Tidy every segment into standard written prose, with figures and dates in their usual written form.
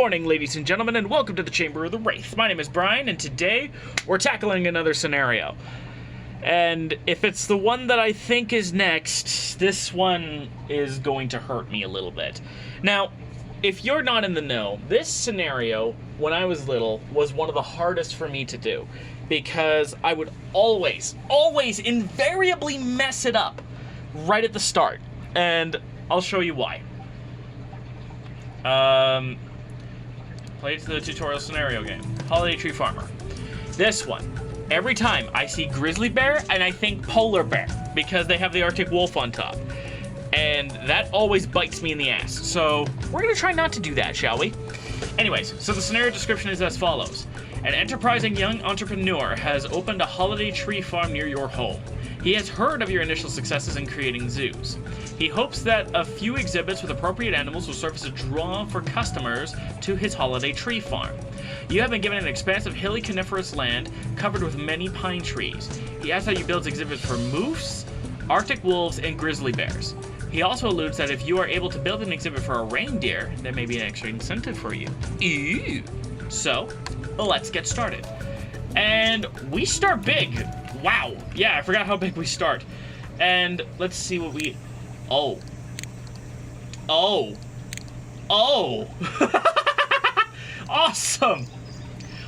morning, ladies and gentlemen, and welcome to the Chamber of the Wraith. My name is Brian, and today we're tackling another scenario. And if it's the one that I think is next, this one is going to hurt me a little bit. Now, if you're not in the know, this scenario, when I was little, was one of the hardest for me to do. Because I would always, invariably mess it up right at the start. And I'll show you why. Play the tutorial scenario game. Holiday Tree Farmer. This one. Every time I see grizzly bear, and I think polar bear, because they have the Arctic wolf on top. And that always bites me in the ass. So we're gonna try not to do that, shall we? Anyways, so the scenario description is as follows. An enterprising young entrepreneur has opened a holiday tree farm near your home. He has heard of your initial successes in creating zoos. He hopes that a few exhibits with appropriate animals will serve as a draw for customers to his holiday tree farm. You have been given an expansive hilly coniferous land covered with many pine trees. He asks how you build exhibits for moose, Arctic wolves, and grizzly bears. He also alludes that if you are able to build an exhibit for a reindeer, there may be an extra incentive for you. Ew. So, let's get started. And we start big. Wow. Yeah, I forgot how big we start. And let's see what we... Oh. Awesome.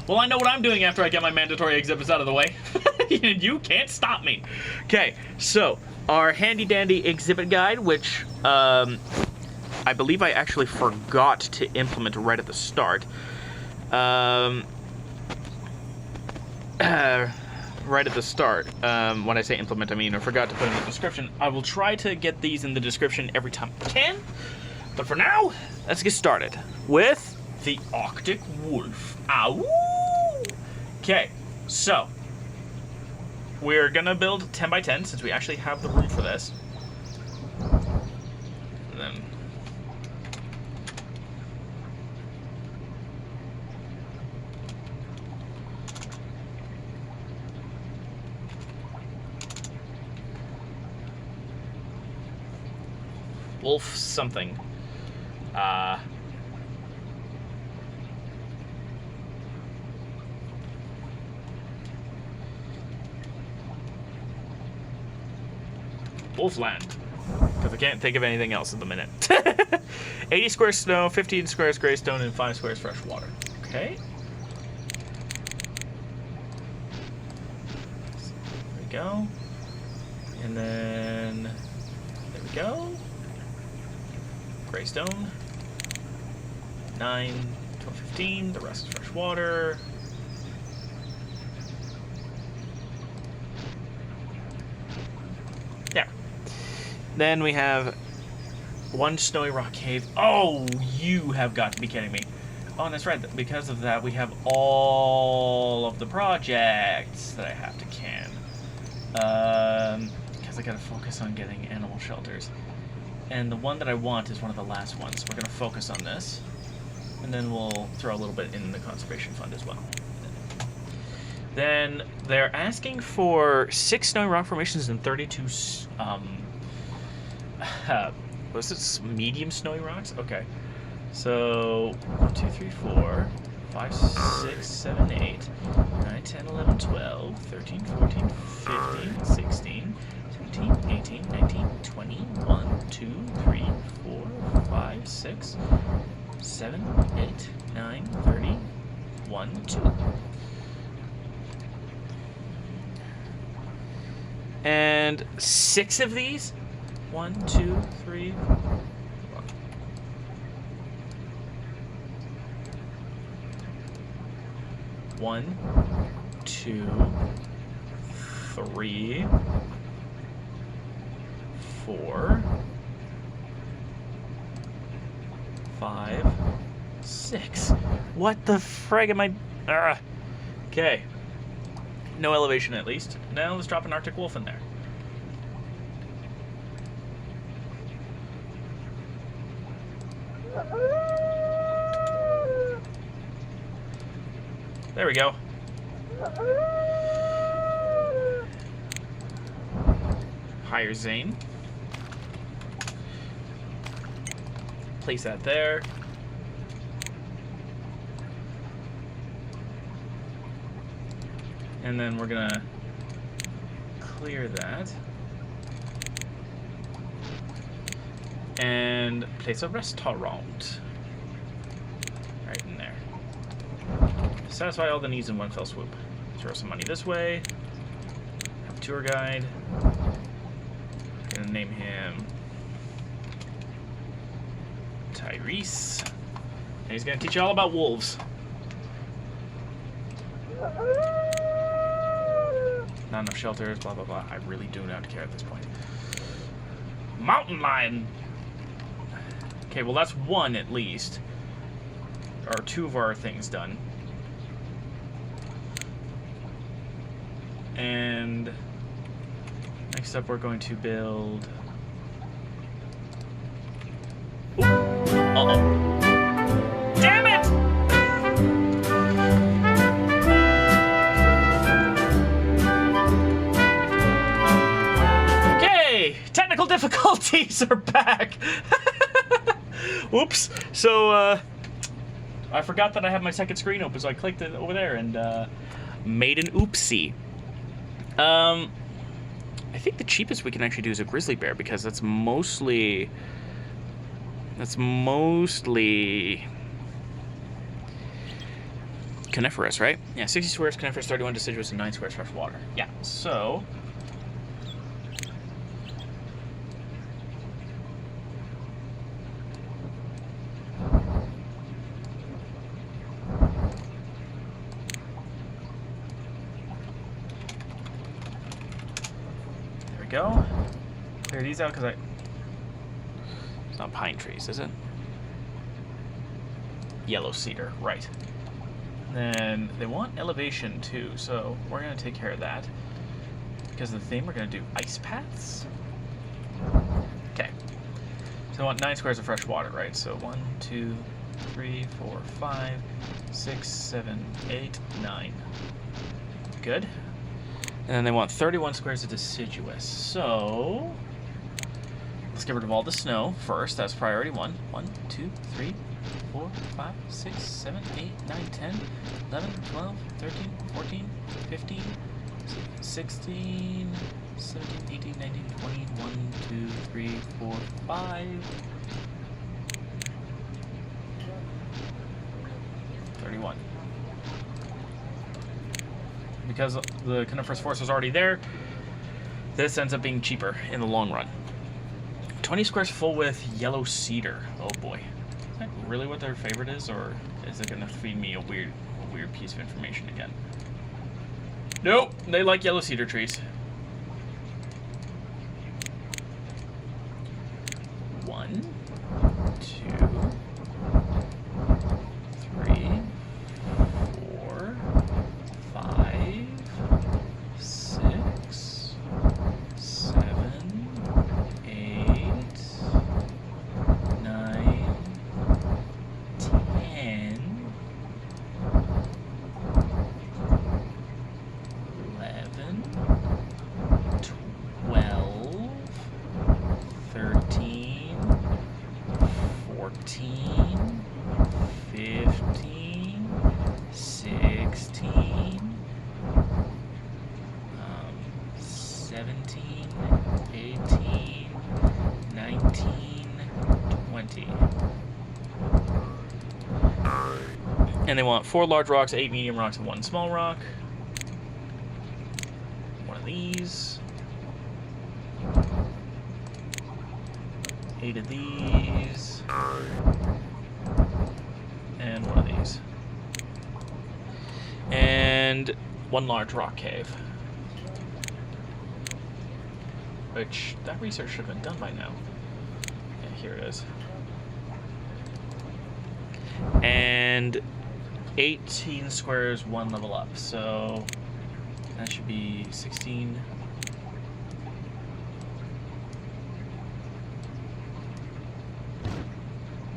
Well, I know what I'm doing after I get my mandatory exhibits out of the way. You can't stop me. Okay, so our handy-dandy exhibit guide, which I believe I actually forgot to implement right at the start. Right at the start. When I say implement, I mean I forgot to put in the description. I will try to get these in the description every time I can. But for now, let's get started with the Arctic wolf. Ow! Okay, so we're gonna build 10 by 10 since we actually have the room for this. And then wolf something. Wolfland. Because I can't think of anything else at the minute. 80 squares snow, 15 squares gray stone, and 5 squares fresh water. Okay. There we go. And then there we go. Gray stone. 9, 12, 15. The rest is fresh water. There. Then we have 1 snowy rock cave. Oh, you have got to be kidding me. Oh, and that's right. Because of that, we have all of the projects that I have to can. Because I gotta focus on getting animal shelters. And the one that I want is one of the last ones. We're gonna focus on this. And then we'll throw a little bit in the conservation fund as well. Then they're asking for 6 snowy rock formations and 32, was it medium snowy rocks? Okay. So, 1, 2, 3, 4, 5, 6, 7, 8, 9, 10, 11, 12, 13, 14, 15, 16, 17, 18, 19, 20, 1, 2, 3, 4, 5, 6, 7, 8, 9, 30, 1, 2. And 6 of these? 1, 2, 3, 4. 1, 2, 3, 4, 5, 6. What the frig am I... Okay. No elevation at least. Now let's drop an Arctic wolf in there. There we go. Hire Zane. Place that there. And then we're gonna clear that. And place a restaurant. Right in there. Satisfy all the needs in one fell swoop. Throw some money this way. Have a tour guide. Gonna name him Tyrese. And he's gonna teach you all about wolves. Not enough shelters, blah blah blah. I really do not care at this point. Mountain lion. Okay, well that's one at least. Or two of our things done. And next up we're going to build... Ooh. Uh-oh. Damn it! Okay, technical difficulties are back. Oops. So, I forgot that I have my second screen open, so I clicked it over there and made an oopsie. I think the cheapest we can actually do is a grizzly bear because that's mostly coniferous, right? Yeah, 60 squares coniferous, 31 deciduous, and 9 squares freshwater. Yeah, so go. Clear these out because it's not pine trees, is it? Yellow cedar, right. Then they want elevation too, so we're going to take care of that. Because of the theme, we're going to do ice paths. Okay. So they want 9 squares of fresh water, right? So 1, 2, 3, 4, 5, 6, 7, 8, 9. Good. And then they want 31 squares of deciduous. So let's get rid of all the snow first. That's priority 1. 1, 2, 3, 4, 5, 6, 7, 8, 9, 10, 11, 12, 13, 14, 15, 16, 17, 18, 19, 20, 1, 2, 3, 4, 5. 31. Because the coniferous forest is already there, this ends up being cheaper in the long run. 20 squares full with yellow cedar. Oh boy. Is that really what their favorite is, or is it gonna feed me a weird piece of information again? Nope, they like yellow cedar trees. 1, 2, 3, 4, 5, 6, 7, 8, 9, 10, 11, 12, 13, 14, 15, 16, 17, 18, 19, 20. And they want 4 large rocks, 8 medium rocks, and 1 small rock. One of these. 8 of these. And 1 of these. And 1 large rock cave. Which, that research should have been done by now. Yeah, here it is. And 18 squares, 1 level up. So that should be 16.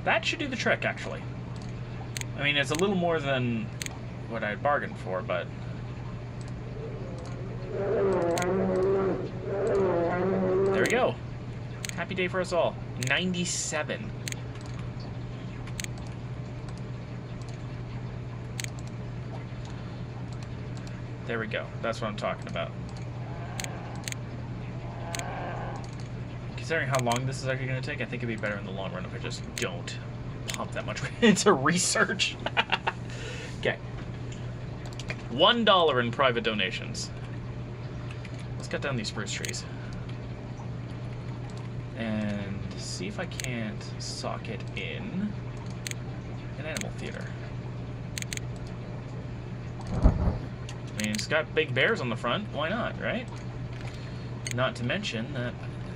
That should do the trick, actually. I mean, it's a little more than what I bargained for, but... There we go. Happy day for us all. 97. There we go. That's what I'm talking about. Considering how long this is actually going to take, I think it'd be better in the long run if I just don't pump that much into research. Okay. $1 in private donations. Let's cut down these spruce trees. And see if I can't socket in an animal theater. I mean, it's got big bears on the front. Why not, right? Not to mention that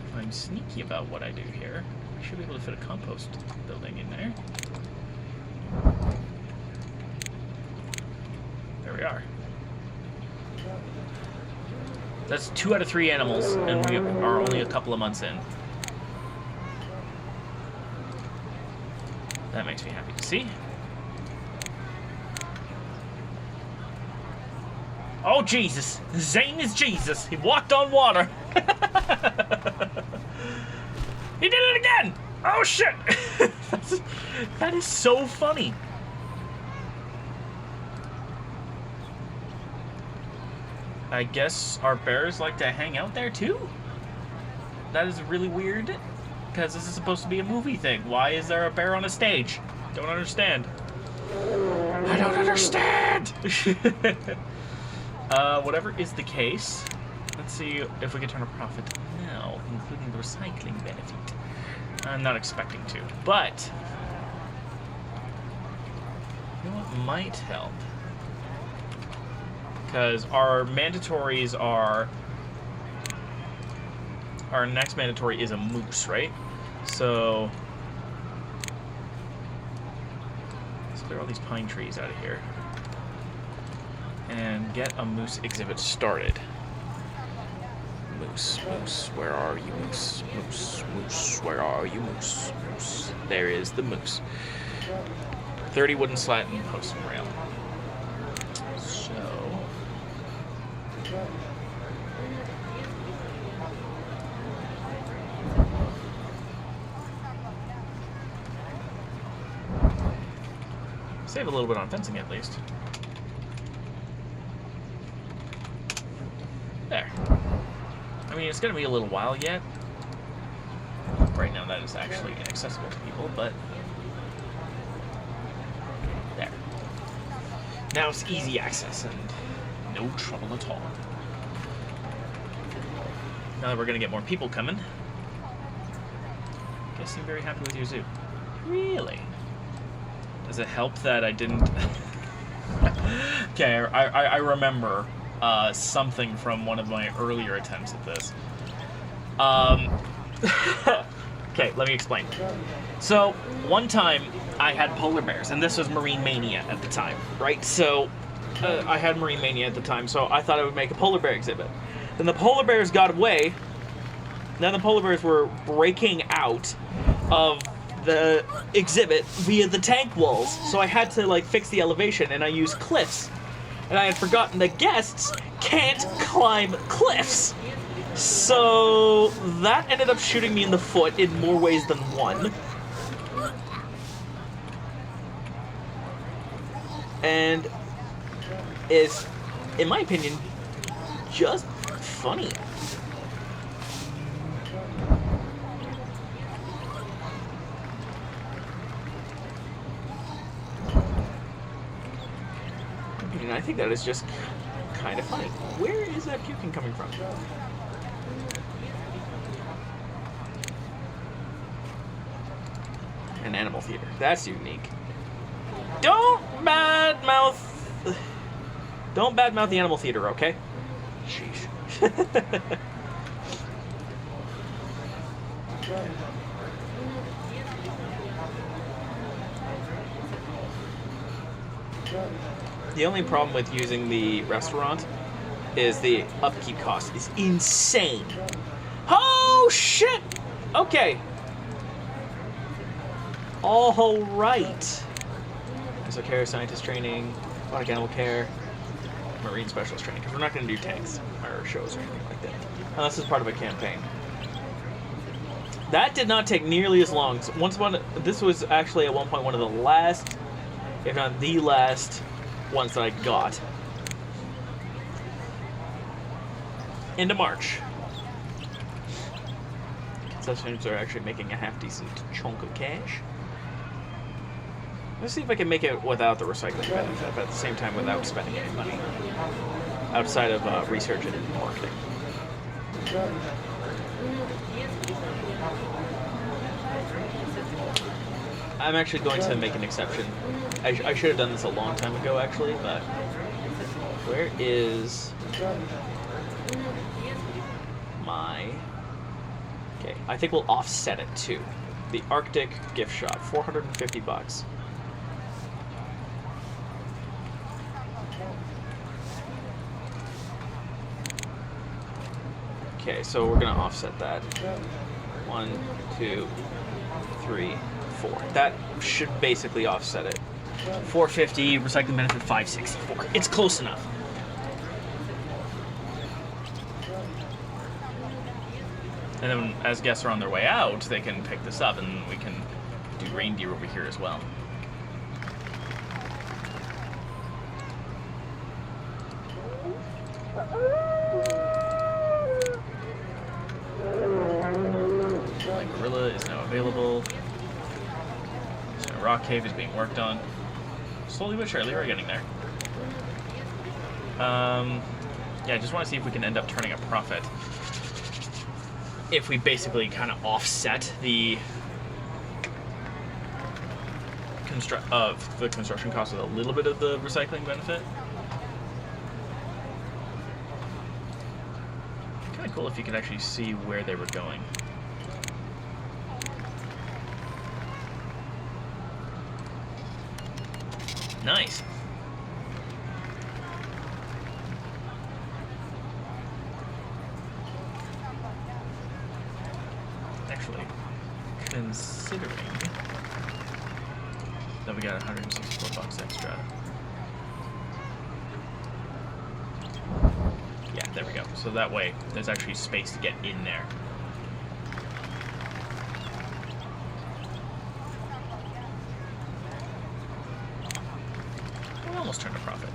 if I'm sneaky about what I do here, I should be able to fit a compost building in there. There we are. That's 2 out of 3 animals, and we are only a couple of months in. That makes me happy to see. Oh, Jesus. Zane is Jesus. He walked on water. He did it again. Oh, shit. That is so funny. I guess our bears like to hang out there, too? That is really weird, because this is supposed to be a movie thing. Why is there a bear on a stage? Don't understand. I don't understand! Whatever is the case, let's see if we can turn a profit now, including the recycling benefit. I'm not expecting to, but you know what might help? Because our mandatories are... Our next mandatory is a moose, right? So let's clear all these pine trees out of here and get a moose exhibit started. Moose, moose, where are you, moose? Moose, moose, where are you, moose? Moose. There is the moose. 30 wooden slat and post and rail. So save a little bit on fencing at least. There. I mean, it's going to be a little while yet. Right now that is actually inaccessible to people, but there. Now it's easy access and no trouble at all. Now that we're going to get more people coming, you guys seem very happy with your zoo. Really? Does it help that I didn't... Okay, I remember something from one of my earlier attempts at this. Okay, let me explain. So, one time I had polar bears, and this was Marine Mania at the time, right? So, I had Marine Mania at the time, so I thought I would make a polar bear exhibit. Then the polar bears got away. Then the polar bears were breaking out of the exhibit via the tank walls, so I had to like fix the elevation, and I used cliffs, and I had forgotten that guests can't climb cliffs, so that ended up shooting me in the foot in more ways than one, and is, in my opinion, just funny. And I think that is just kind of funny. Where is that puking coming from? An animal theater. That's unique. Don't badmouth the animal theater, okay? Sheesh. The only problem with using the restaurant is the upkeep cost is insane. Oh, shit! Okay. All right. So care, scientist training, aquatic animal care, marine specialist training, because we're not going to do tanks or shows or anything like that. This is part of a campaign. That did not take nearly as long. So this was actually at one point one of the last, if not the last, ones that I got. into March. Concessions are actually making a half-decent chunk of cash. Let's see if I can make it without the recycling benefit, but at the same time without spending any money. Outside of research and marketing. I'm actually going to make an exception. I should have done this a long time ago, actually, but... Where is... my... Okay, I think we'll offset it, too. The Arctic gift shop, $450. Okay, so we're gonna offset that. 1, 2, 3, 4. That should basically offset it. 450, recycling benefit 564. It's close enough. And then as guests are on their way out, they can pick this up and we can do reindeer over here as well. Gorilla is now available. So rock cave is being worked on. Slowly but surely, we're getting there. Yeah, I just want to see if we can end up turning a profit. If we basically kind of offset the construction cost with a little bit of the recycling benefit. Kind of cool if you could actually see where they were going. Nice. Actually, considering that we got $164 extra. Yeah, there we go. So that way, there's actually space to get in there. Almost turned a profit.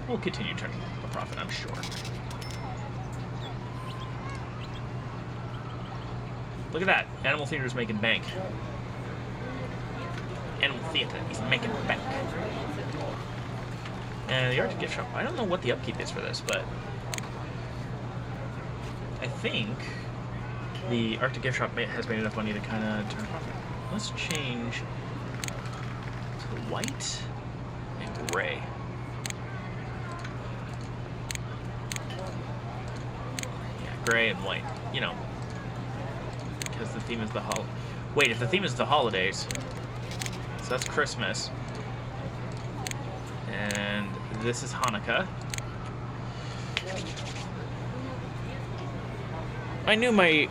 We'll continue turning a profit, I'm sure. Look at that. Animal Theater is making bank. Animal Theater is making bank. And the Arctic gift shop. I don't know what the upkeep is for this, but I think the Arctic gift shop has made enough money to kind of turn a profit. Let's change to white. Gray. Yeah, gray and white. You know, because the theme is the Wait, if the theme is the holidays, so that's Christmas, and this is Hanukkah. I knew my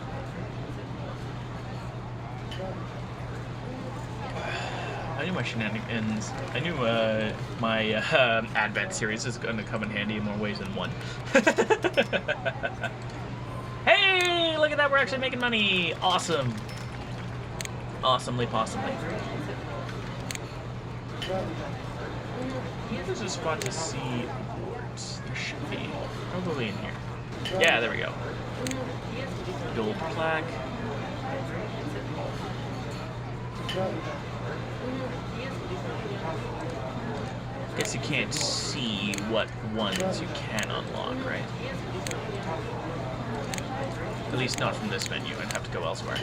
shenanigans. I knew my Advent series is going to come in handy in more ways than one. Hey, look at that! We're actually making money. Awesome. Awesomely, possibly. There's a spot to see awards. There should be. Probably in here. Yeah, there we go. Gold plaque. Guess you can't see what ones you can unlock, right? At least not from this menu. I'd have to go elsewhere.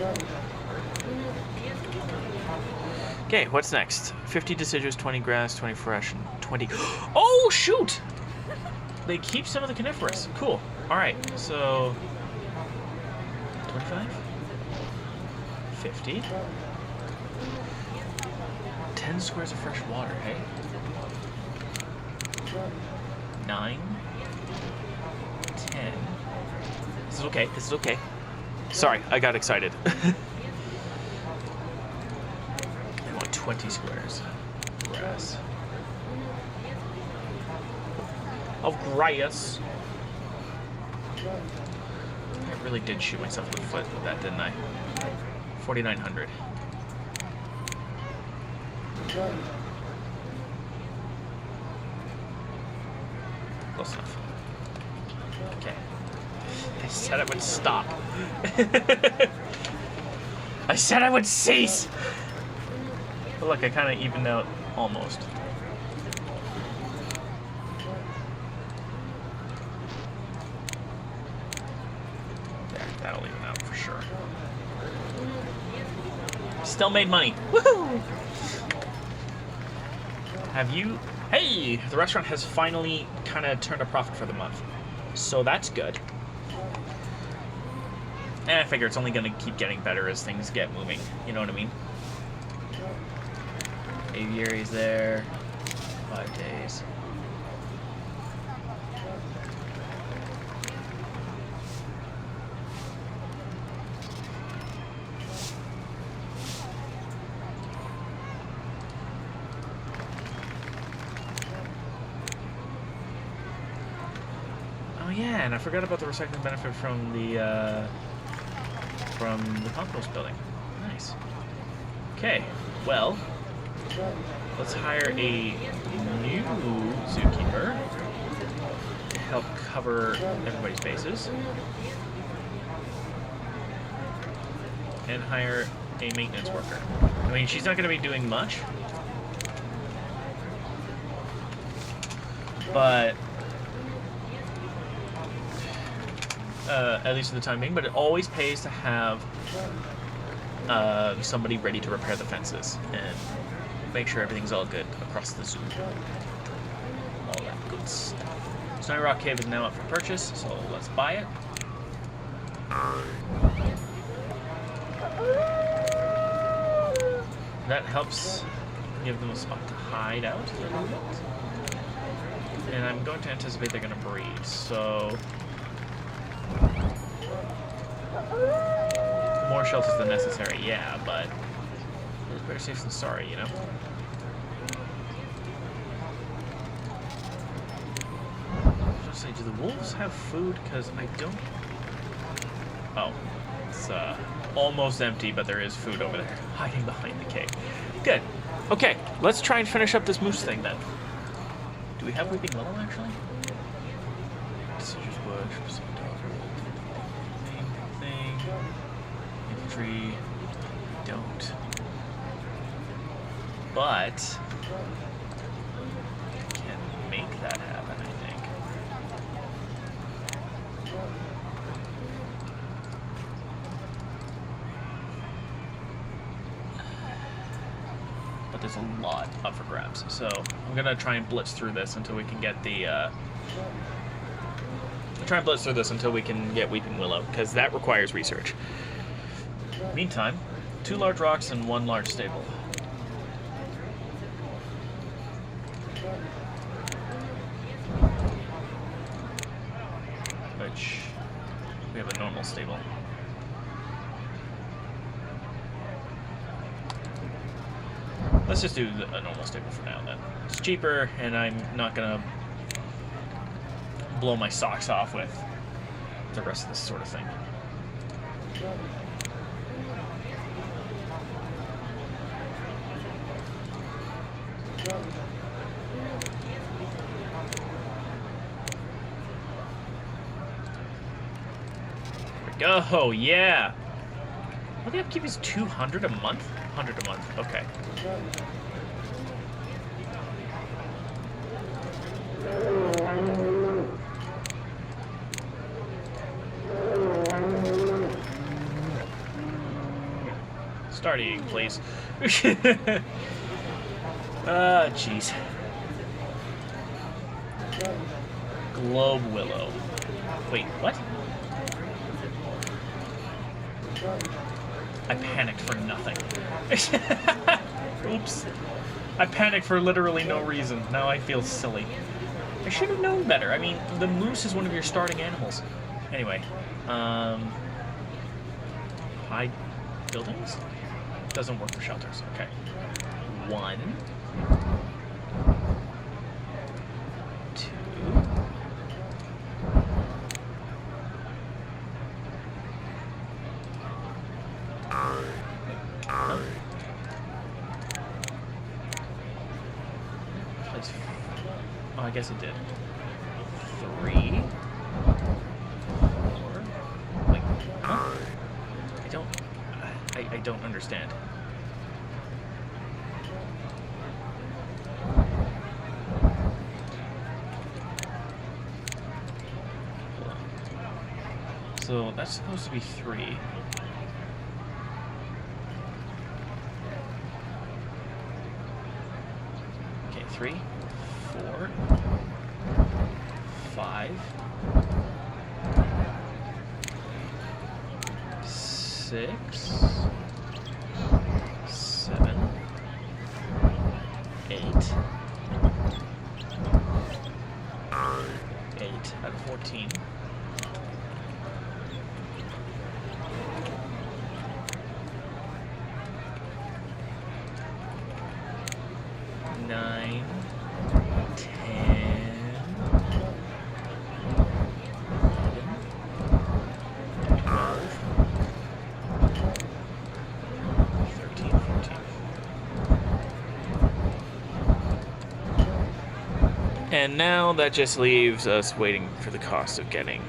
Okay, what's next? 50 deciduous, 20 grass, 20 fresh, and 20... Oh, shoot! They keep some of the coniferous. Cool. Alright, so... 25? 50? 10 squares of fresh water, hey? 9, 10. This is okay. This is okay. Sorry, I got excited. I want 20 squares. Grass. Of grass. I really did shoot myself in the foot with that, didn't I? 4,900. Close enough. Okay. I said I would stop. I said I would cease! But look, I kind of evened out almost. There, that'll even out for sure. Still made money. Woohoo! Have you... Hey! The restaurant has finally kind of turned a profit for the month. So that's good. And I figure it's only going to keep getting better as things get moving. You know what I mean? Aviary's there. 5 days. Oh yeah, and I forgot about the recycling benefit from the compost building. Nice. Okay, well, let's hire a new zookeeper to help cover everybody's bases. And hire a maintenance worker. I mean, she's not going to be doing much, but at least for the time being, but it always pays to have somebody ready to repair the fences and make sure everything's all good across the zoo. All that good stuff. Snowy Rock Cave is now up for purchase, so let's buy it. That helps give them a spot to hide out for a little bit. And I'm going to anticipate they're going to breed, so... More shelters than necessary, yeah, but it's better safe than sorry, you know? Just say, do the wolves have food? Because I don't... Oh, it's almost empty, but there is food over there, hiding behind the cave. Good. Okay, let's try and finish up this moose thing then. Do we have Weeping Willow, actually? Deciduous bush, infantry, don't. But can make that happen, I think. But there's a lot up for grabs, so I'm gonna try and blitz through this until we can get the Weeping Willow, because that requires research. Meantime, 2 large rocks and 1 large stable. Which, we have a normal stable. Let's just do a normal stable for now then. It's cheaper, and I'm not gonna blow my socks off with the rest of this sort of thing. Oh, yeah. Well, the upkeep is 200 a month? 100 a month, okay. Start eating, please. Ah, jeez. Globe Willow. Wait, what? I panicked for nothing. Oops. I panicked for literally no reason. Now I feel silly. I should have known better. I mean, the moose is one of your starting animals. Anyway, hide buildings? Doesn't work for shelters. Okay. 1, 2. Oh, I guess it did. 3. I don't understand. So that's supposed to be 3. Okay, 3, 4, 5, 6, 7, 8. 8 out of 14. 9, 10, 12, 13, 14. And now that just leaves us waiting for the cost of getting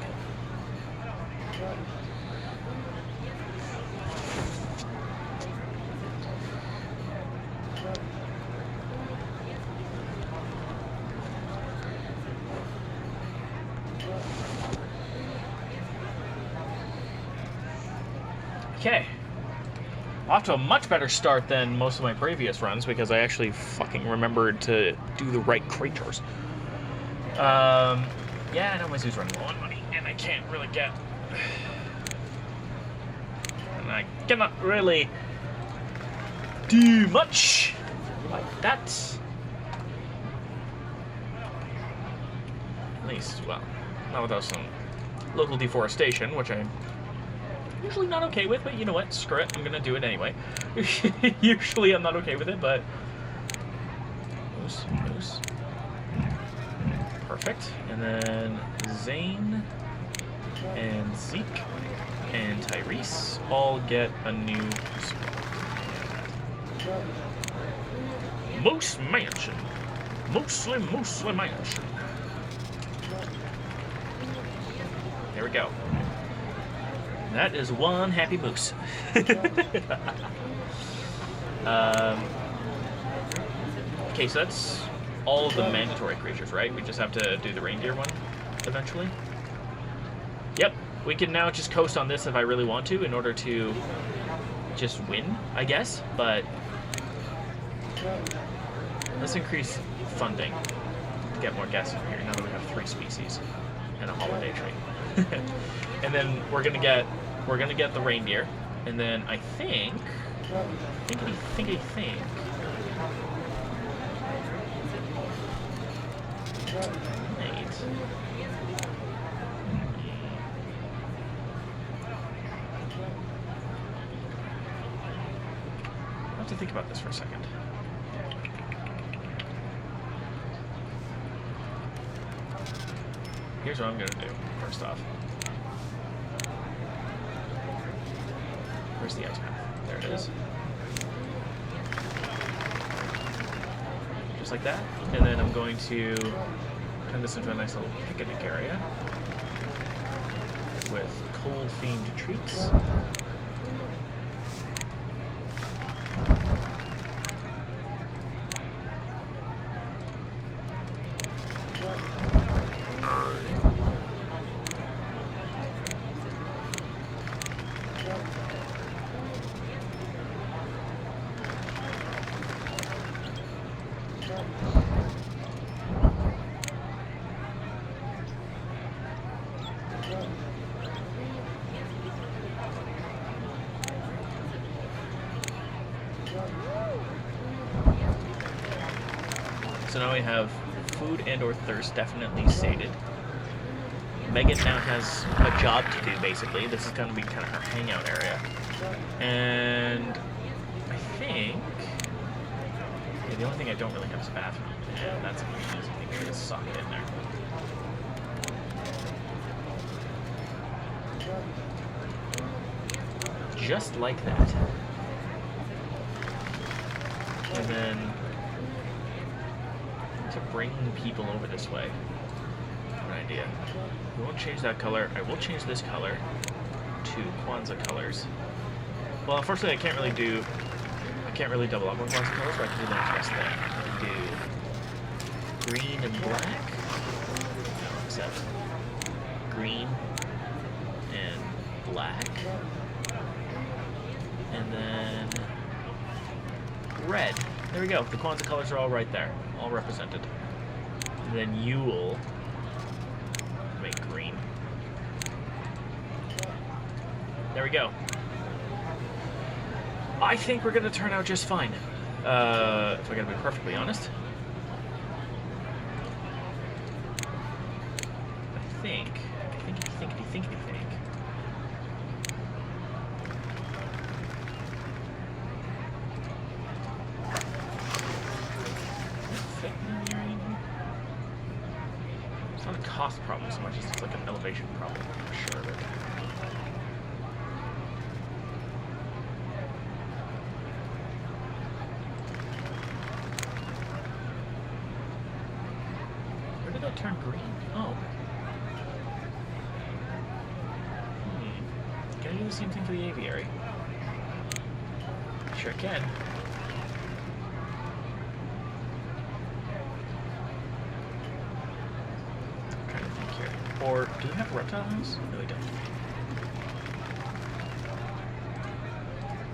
Okay. Off to a much better start than most of my previous runs because I actually fucking remembered to do the right creatures. Yeah, I know my zoo's running low on money, and I can't really get... And I cannot really do much like that. At least, well, not without some local deforestation, which I'm usually not okay with, but you know what? Screw it. I'm gonna do it anyway. Usually I'm not okay with it, but... Moose. Perfect. And then Zane and Zeke and Tyrese all get a new spot. Moose Mansion. Moosely Mansion. There we go. That is one happy moose. Okay, so that's all of the mandatory creatures, right? We just have to do the reindeer one eventually. Yep, we can now just coast on this if I really want to in order to just win, I guess, but let's increase funding to get more guests in here now that we have 3 species and a holiday tree. And then we're gonna get the reindeer, and then I think. Right. I have to think about this for a second. Here's what I'm gonna do. First off. Where's the ice path? There it is. Just like that. And then I'm going to turn this into a nice little picnic area with cold-themed treats. So now we have food and or thirst definitely sated. Megan now has a job to do, basically. This is going to be kind of her hangout area. And I think... Yeah, the only thing I don't really have is a bathroom. And that's a pretty easy thing to just sock it in there. Just like that. And then to bring people over this way. An idea. We won't change that color. I will change this color to Kwanzaa colors. Well, unfortunately, I can't really double up on classic colors, but I can do the next best thing. I can do green and black. No, except green and black. And then red. There we go. The Kwanzaa colors are all right there, all represented. And then Yule. Make green. There we go. I think we're gonna turn out just fine. If I gotta be perfectly honest. I think. It's not a cost problem so much as it's like an elevation problem, for sure of it. Where did that turn green? Oh. Can I do the same thing for the aviary? Sure can. Or do we have a reptile house? No, we don't.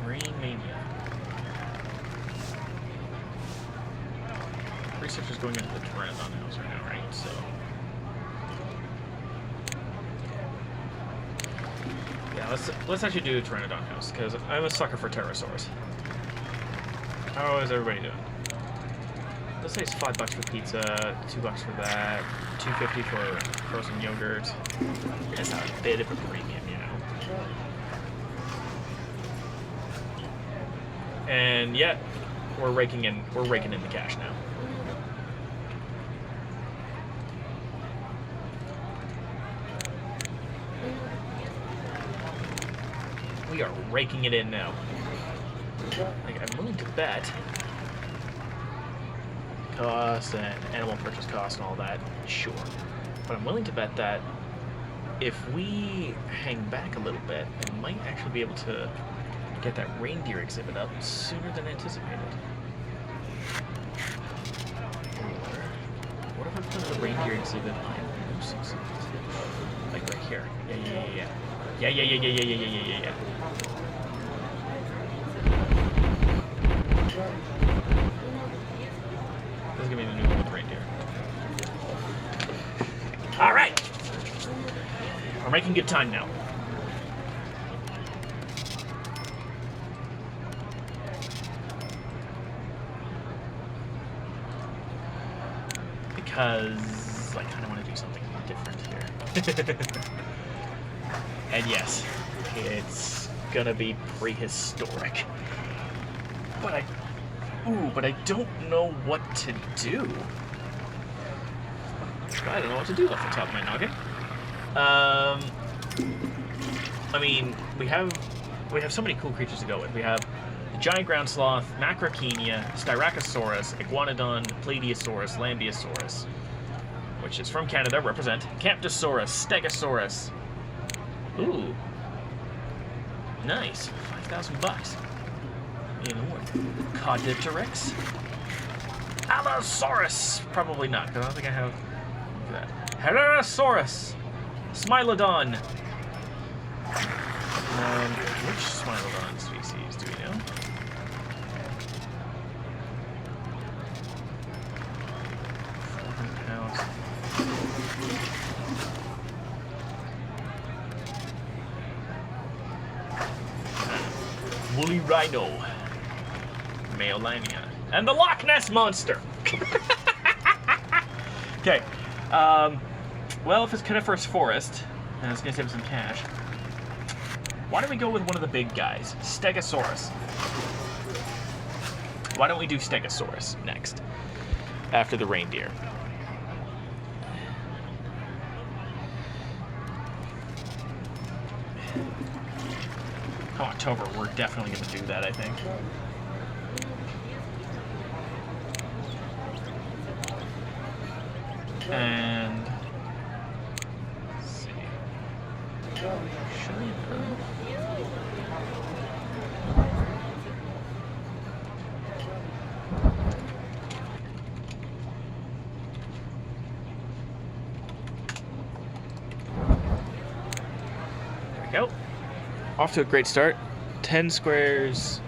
Marine Mania. Research is going into the Pteranodon house right now, right? So. Yeah, let's actually do a Pteranodon house, because I'm a sucker for pterosaurs. How is everybody doing? Let's say it's $5 for pizza, $2 for that, $2.50 for frozen yogurt. That's not a bit of a premium, you know. And yet, we're raking in the cash now. We are raking it in now. Like, I'm willing to bet. Costs and animal purchase costs and all that, sure. But I'm willing to bet that if we hang back a little bit, we might actually be able to get that reindeer exhibit up sooner than anticipated. Or, what if I put the reindeer exhibit on Moose exhibit? Like right here. Yeah. This is gonna be the new one with reindeer. All right, we're making good time now. Because I kind of want to do something different here. And yes, it's gonna be prehistoric. But I don't know what to do. I don't know what to do off the top of my noggin. I mean, we have so many cool creatures to go with. We have the giant ground sloth, Macrokenia, Styracosaurus, Iguanodon, Plateosaurus, Lambeosaurus, which is from Canada, represent Camptosaurus, Stegosaurus. Ooh, nice, $5,000. You know what? Caudipteryx, Allosaurus. Probably not, because I don't think I have that. Herrerasaurus, Smilodon. Which Smilodon species do we know? Woolly Rhino, Maolania, and the Loch Ness Monster. Okay, well, if it's Coniferous Forest, and it's gonna save some cash, why don't we go with one of the big guys, Stegosaurus? Why don't we do Stegosaurus next, after the reindeer? Come October, we're definitely going to do that, I think. And let's see. Should we improve? Go. Off to a great start. 10 squares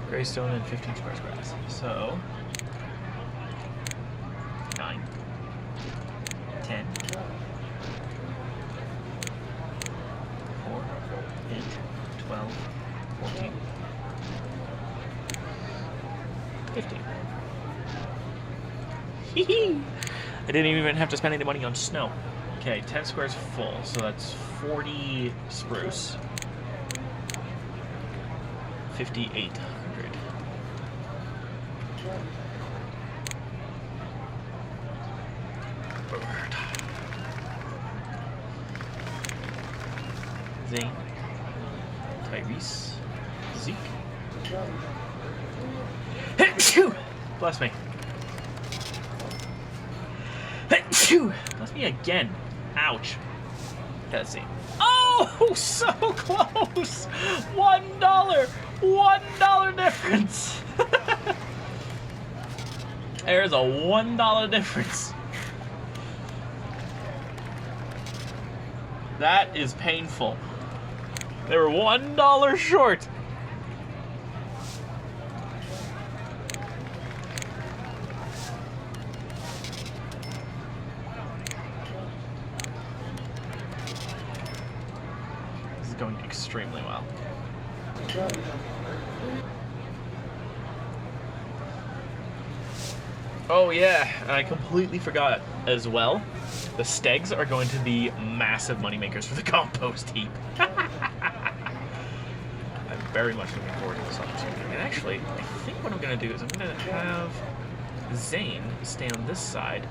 Greystone and 15 squares grass. So 9, 10, 4, 8, 12, 14, 15. Hee-hee! I didn't even have to spend any money on snow. Okay, 10 squares full, so that's 40 spruce. 5,800. Bird. Zane. Tyrese. Zeke. Bless me. Bless me again. Ouch. Let's see. Oh, so close! $1! $1 difference! There's a $1 difference. That is painful. They were $1 short. This is going extremely well. Oh yeah, and I completely forgot as well. The stegs are going to be massive moneymakers for the compost heap. I'm very much looking forward to this opportunity. And actually, I think what I'm going to do is I'm going to have Zane stay on this side.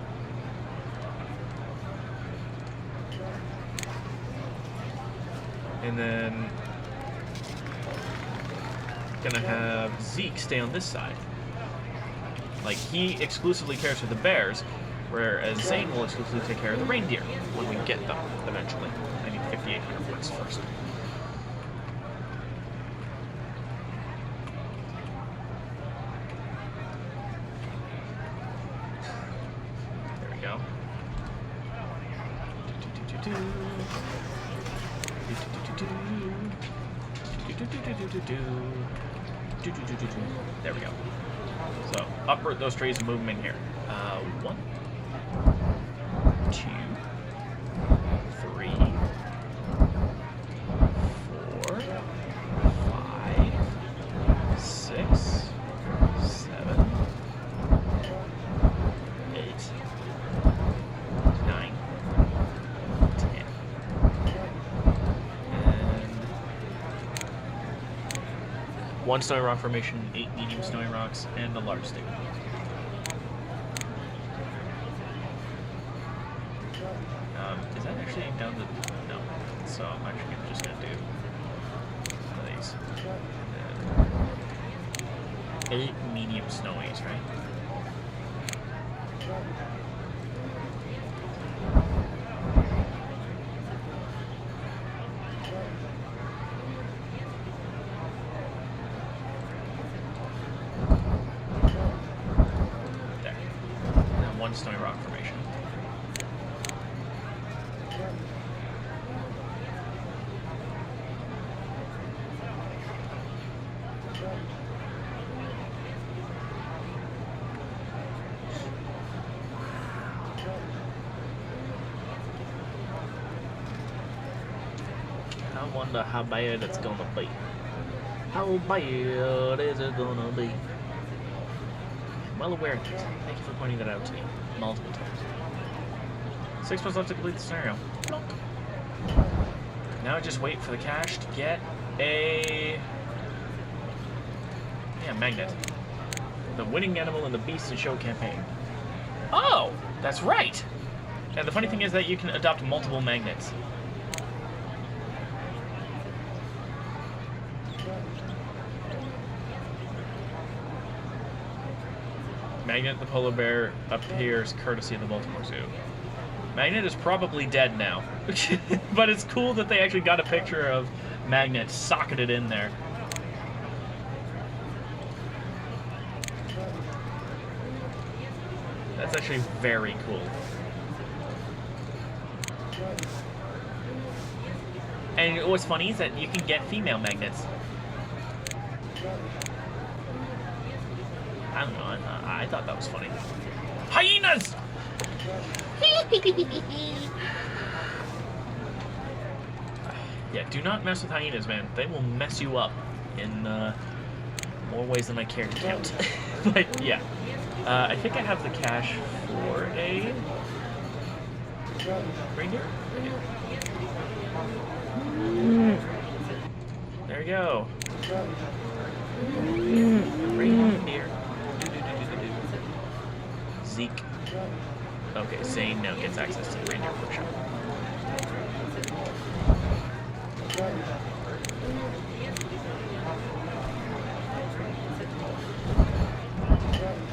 And then gonna have Zeke stay on this side. Like, he exclusively cares for the bears, whereas Zane will exclusively take care of the reindeer when we get them eventually. I need 5,800 points first. There we go. There we go. So, uproot those trees and move them in here. 1, 2, 3, 4, 5, 6, 7, 8, 9, 10. And 1 snowy rock formation, 8 medium snowy rocks, and a large stick. Is that actually down the... No. So I'm actually just going to do one of these. And 8 medium snowies, right? There. And then 1 snowy rock formation. I wonder how bad it's gonna be. How bad is it gonna be? I'm well aware of it. Thank you for pointing that out to me multiple times. 6 months left to complete the scenario. Plonk. Now I just wait for the cash to get a... yeah, magnet. The winning animal in the Beast and Show campaign. Oh! That's right! And the funny thing is that you can adopt multiple magnets. Magnet the polar bear appears courtesy of the Baltimore Zoo. Magnet is probably dead now. But it's cool that they actually got a picture of Magnet socketed in there. That's actually very cool. And what's funny is that you can get female magnets. I don't know. I thought that was funny. Hyenas! Yeah, do not mess with hyenas, man. They will mess you up in more ways than I care to count. But yeah, I think I have the cash for a reindeer. There we go. Reindeer. Zeke. Okay, Zane now gets access to the reindeer workshop.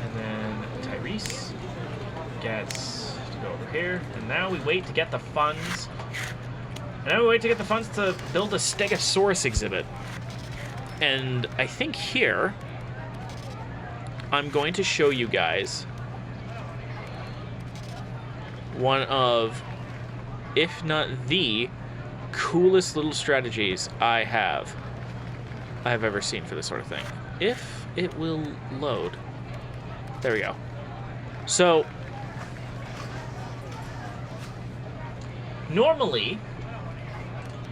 And then Tyrese gets to go over here. And now we wait to get the funds. To build a Stegosaurus exhibit. And I think here, I'm going to show you guys one of, if not the coolest little strategies I have ever seen for this sort of thing. If it will load. There we go. So, normally,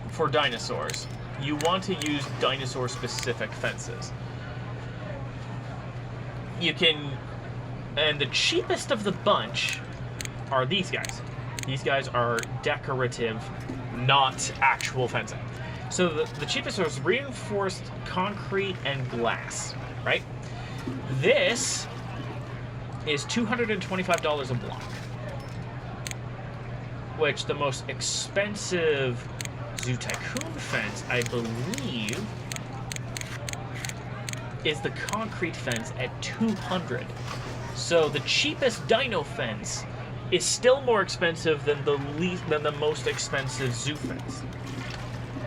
for dinosaurs, you want to use dinosaur-specific fences. You can, and the cheapest of the bunch are these guys. These guys are decorative, not actual fencing. So the cheapest is reinforced concrete and glass, right? This is $225 a block, which the most expensive Zoo Tycoon fence, I believe, is the concrete fence at $200. So the cheapest dino fence is still more expensive than the most expensive zoo fence.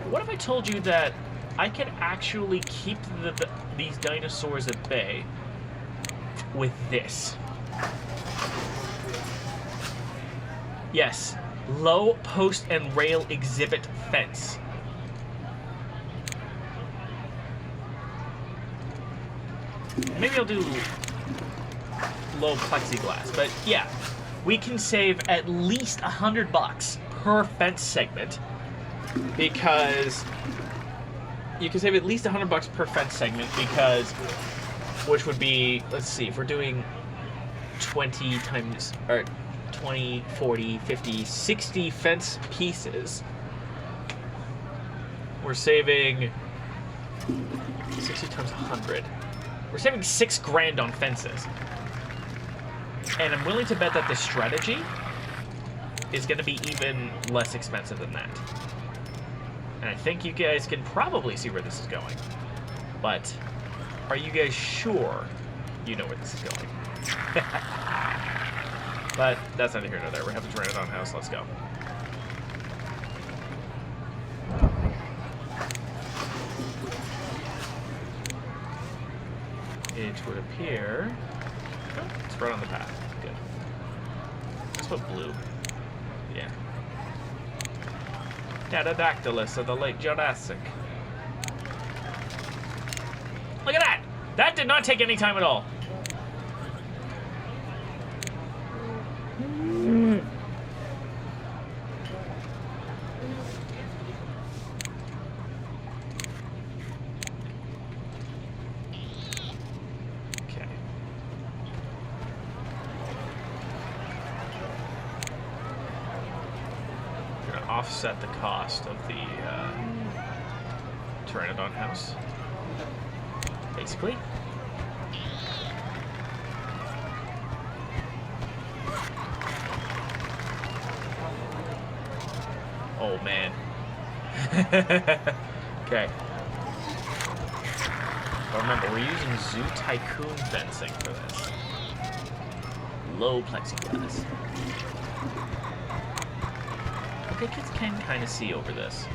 What if I told you that I could actually keep these dinosaurs at bay with this? Yes, low post and rail exhibit fence. Maybe I'll do low plexiglass, but yeah, we can save at least $100 per fence segment, because you can save at least $100 per fence segment, because, which would be, let's see, if we're doing 20 times, or 20, 40, 50, 60 fence pieces, we're saving 60 times 100. We're saving $6,000 on fences. And I'm willing to bet that the strategy is going to be even less expensive than that. And I think you guys can probably see where this is going. But are you guys sure you know where this is going? But that's neither here nor there. We're having to rent it on house. Let's go. It would appear... Oh, it's right on the path. Good. Let's put blue. Yeah. Pterodactylus of the late Jurassic. Look at that! That did not take any time at all. Offset the cost of the Pteranodon house, basically. Oh man. Okay. But remember, we're using Zoo Tycoon fencing for this. Low plexiglass. Okay, kids can kind of see over this.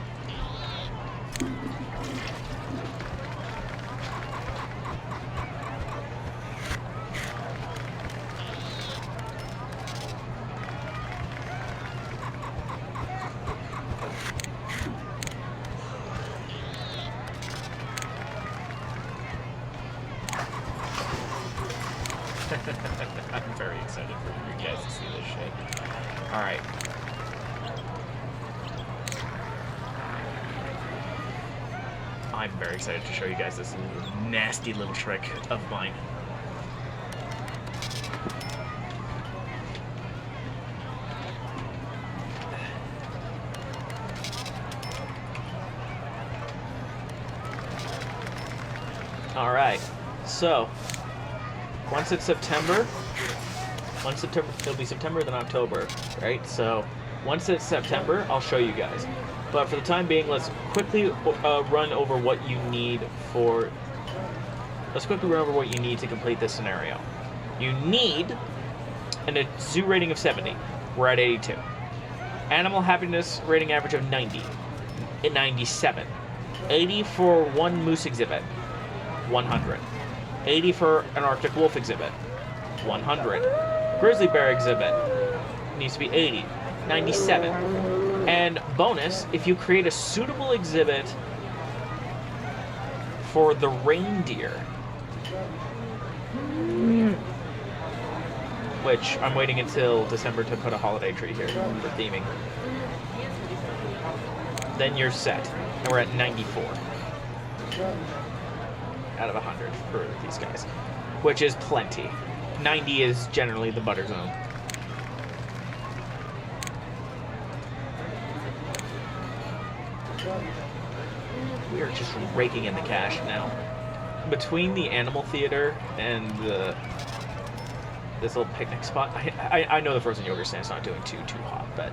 very excited for you guys to see this shit. Alright. I'm very excited to show you guys this nasty little trick of mine. Alright, so once it's September, it'll be September, then October, right? So once it's September, I'll show you guys. But for the time being, let's quickly run over what you need to complete this scenario. You need a zoo rating of 70. We're at 82. Animal happiness rating average of 90. 97. 80 for one moose exhibit. 100. 80 for an Arctic wolf exhibit. 100. Grizzly bear exhibit needs to be 80. 97. And bonus, if you create a suitable exhibit for the reindeer, which I'm waiting until December to put a holiday tree here for theming, then you're set. And we're at 94 out of 100 for these guys, which is plenty. 90 is generally the butter zone. We are just raking in the cash now. Between the animal theater and this little picnic spot, I know the frozen yogurt stand's not doing too hot, but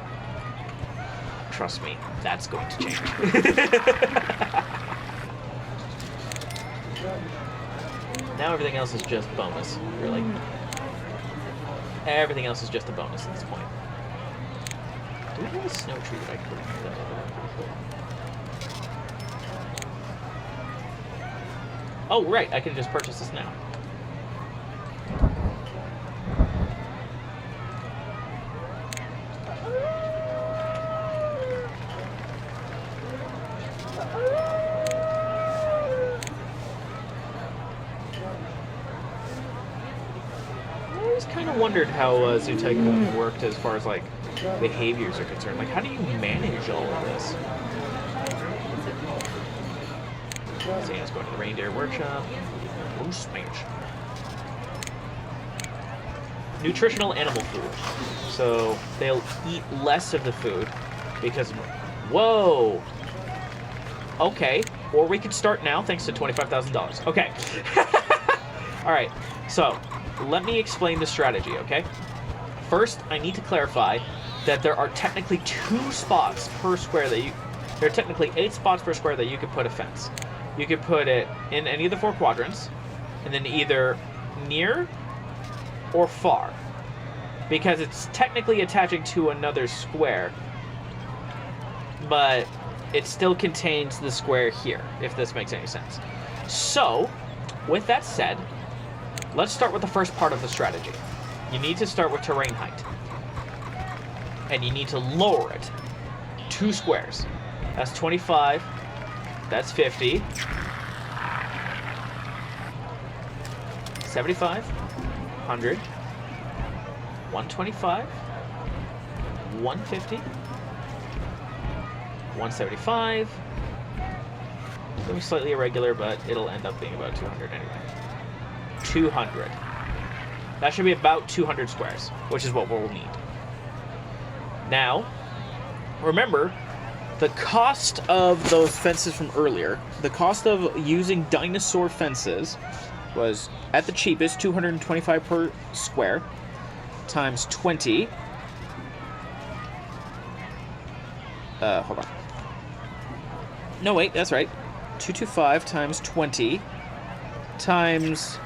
trust me, that's going to change. Now everything else is just bonus, really. Everything else is just a bonus at this point. Do we have a snow tree that I could Oh, right, I can just purchase this now. I always kind of wondered how Zoo Tycoon worked as far as, like, behaviors are concerned. Like, how do you manage all of this? Santa's going to the reindeer workshop. Moose smash. Nutritional animal food. So they'll eat less of the food because... Whoa! Okay. Or we could start now thanks to $25,000. Okay. Alright. So, let me explain the strategy, okay? First, I need to clarify that there are technically 2 spots per square that you... There are technically 8 spots per square that you could put a fence. You could put it in any of the 4 quadrants, and then either near or far, because it's technically attaching to another square, but it still contains the square here, if this makes any sense. So, with that said, let's start with the first part of the strategy. You need to start with terrain height, and you need to lower it 2 squares. That's 25. That's 50. 75. 100. 125. 150. 175. It'll be slightly irregular, but it'll end up being about 200 anyway. 200. That should be about 200 squares, which is what we'll need. Now, remember, the cost of those fences from earlier, the cost of using dinosaur fences was, at the cheapest, $225 per square, times 20. Hold on. No, wait, that's right. 225 times 20 times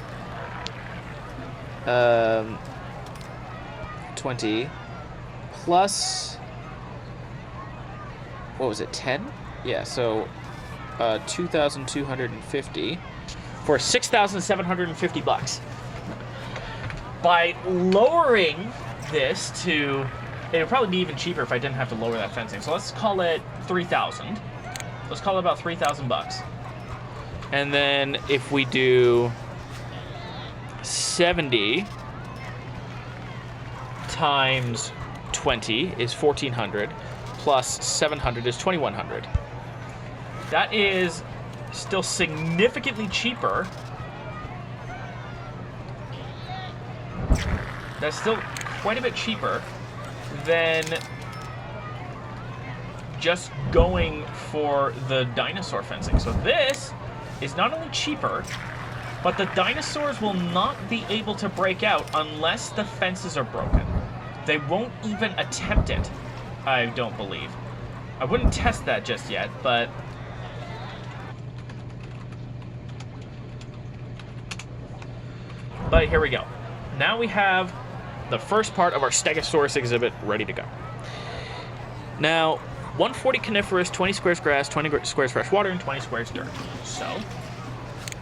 20 plus... What was it, 10? Yeah, so 2,250 for $6,750. By lowering this to, it would probably be even cheaper if I didn't have to lower that fencing. So let's call it 3,000. Let's call it about $3,000. And then if we do 70 times 20 is 1,400, plus 700 is 2,100. That is still significantly cheaper. That's still quite a bit cheaper than just going for the dinosaur fencing. So this is not only cheaper, but the dinosaurs will not be able to break out unless the fences are broken. They won't even attempt it, I don't believe. I wouldn't test that just yet, but... But here we go. Now we have the first part of our Stegosaurus exhibit ready to go. Now, 140 coniferous, 20 squares grass, 20 squares fresh water, and 20 squares dirt. So,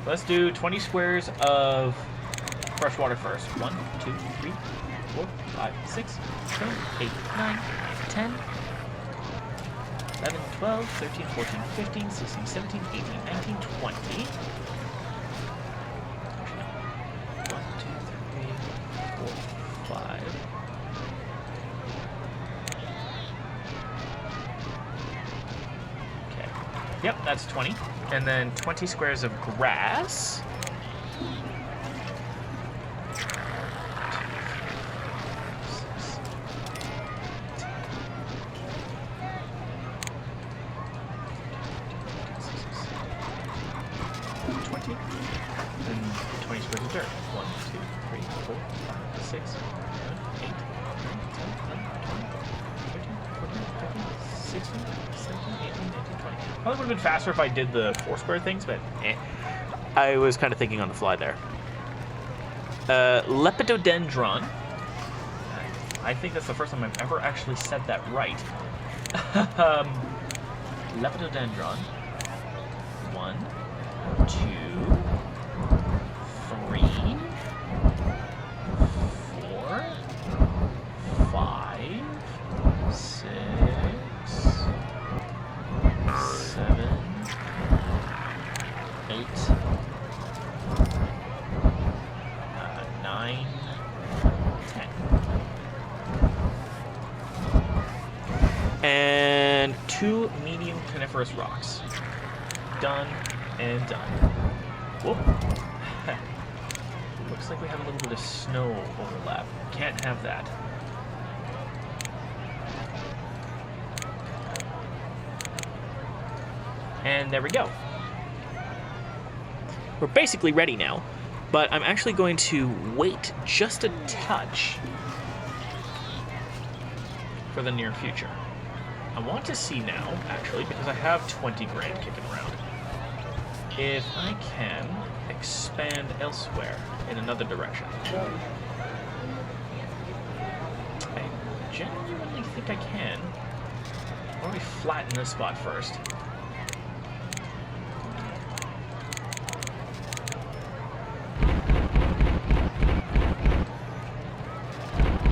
let's do 20 squares of fresh water first. 1, 2, 3, 4, 5, 6, 7, 8, 9, 10, 11, 12, 13, 14, 15, 16, 17, 18, 19, 20. 1, 2, 3, 4, 5. Okay. Yep, that's 20. And then 20 squares of grass. 20. And 20 squares of dirt. 1, 2, 3, 4, 5, 6, 7, 8, 9, 10, 11, 12, 13, 14, 15, 16, 17, 18, 19, 20. Probably would have been faster if I did the 4 square things, but eh. I was kind of thinking on the fly there. Lepidodendron. I think that's the first time I've ever actually said that right. Lepidodendron. 1, 2, 3, 4, 5, 6, 7, 8, 9, 10. And 2 medium coniferous rocks. Done and done. Whoop. Looks like we have a little bit of snow overlap. Can't have that. And there we go. We're basically ready now, but I'm actually going to wait just a touch for the near future. I want to see now, actually, because I have 20 grand kicking around, if I can expand elsewhere in another direction. I genuinely think I can. Why don't we flatten this spot first?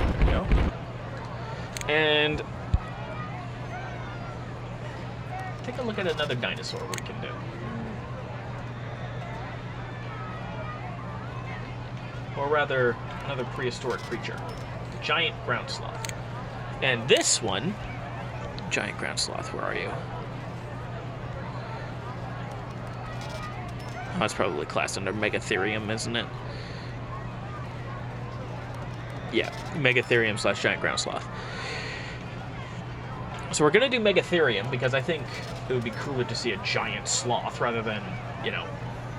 There we go. And take a look at another dinosaur we can do. Or rather, another prehistoric creature. Giant ground sloth. And this one, giant ground sloth, where are you? Oh, it's probably classed under Megatherium, isn't it? Yeah, Megatherium / giant ground sloth. So we're going to do Megatherium because I think it would be cooler to see a giant sloth rather than, you know,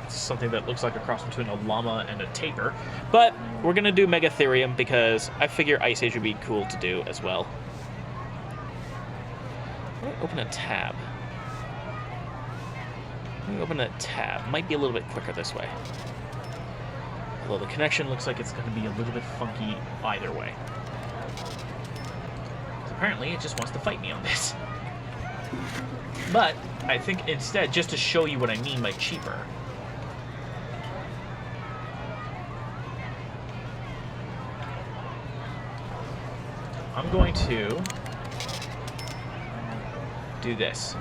something that looks like a cross between a llama and a tapir. But we're going to do Megatherium because I figure Ice Age would be cool to do as well. Let me open a tab. Let me open a tab. Might be a little bit quicker this way. Although the connection looks like it's going to be a little bit funky either way. Apparently, it just wants to fight me on this. But I think instead, just to show you what I mean by cheaper, I'm going to do this.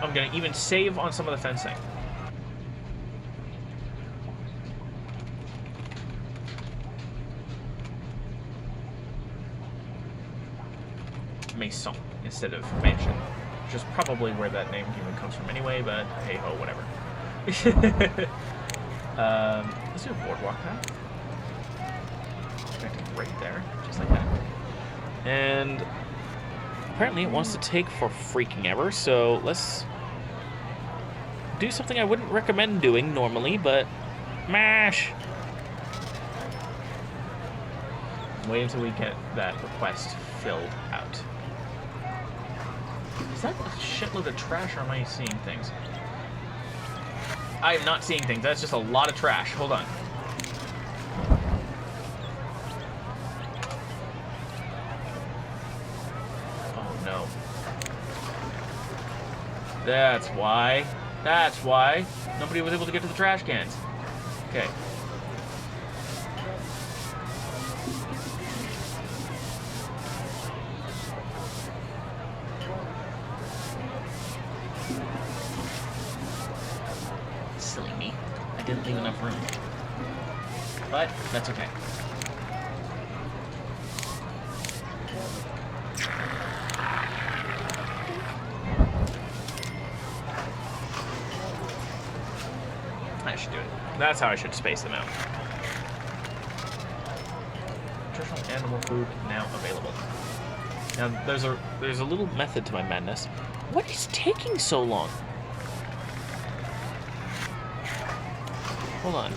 I'm gonna even save on some of the fencing. maison instead of mansion, which is probably where that name even comes from anyway, but hey ho, whatever. Let's do a boardwalk path. Connecting right there, just like that. And apparently it wants to take for freaking ever, so let's do something I wouldn't recommend doing normally, but mash. Wait until we get that request filled out. Is that a shitload of trash, or am I seeing things? I am not seeing things. That's just a lot of trash. Hold on. Oh, no. That's why. That's why nobody was able to get to the trash cans. Okay. Silly me. I didn't leave enough room. But that's okay. I should do it. That's how I should space them out. Nutritional animal food now available. Now there's a little method to my madness. What is taking so long? Hold on.